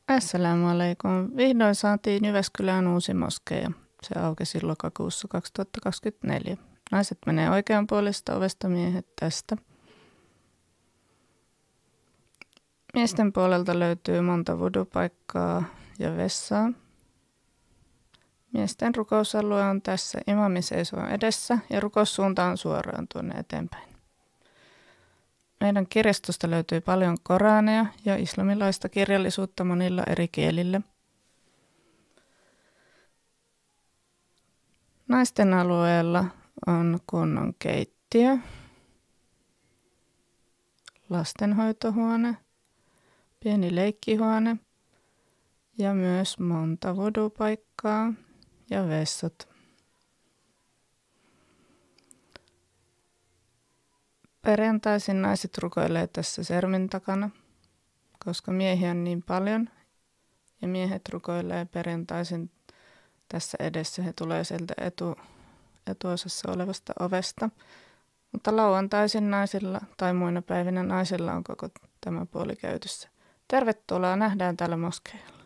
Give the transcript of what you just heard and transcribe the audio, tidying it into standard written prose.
Assalamu alaikum. Vihdoin saatiin Jyväskylään uusi moskeija. Se aukesi lokakuussa 2024. Naiset menee oikeanpuolisesta ovesta, miehet tästä. Miesten puolelta löytyy monta vudupaikkaa ja vessaa. Miesten rukousalue on tässä. Imami seisoo edessä ja rukoussuunta on suoraan tuonne eteenpäin. Meidän kirjastosta löytyy paljon Koraneja ja islamilaista kirjallisuutta monilla eri kielillä. Naisten alueella on kunnon keittiö, lastenhoitohuone, pieni leikkihuone ja myös monta vudupaikkaa ja vessat. Perjantaisin naiset rukoilee tässä sermin takana, koska miehiä on niin paljon ja miehet rukoilee perjantaisin tässä edessä. He tulee sieltä etuosassa olevasta ovesta, mutta lauantaisin naisilla tai muina päivinä naisilla on koko tämä puoli käytössä. Tervetuloa, nähdään täällä moskeijalla.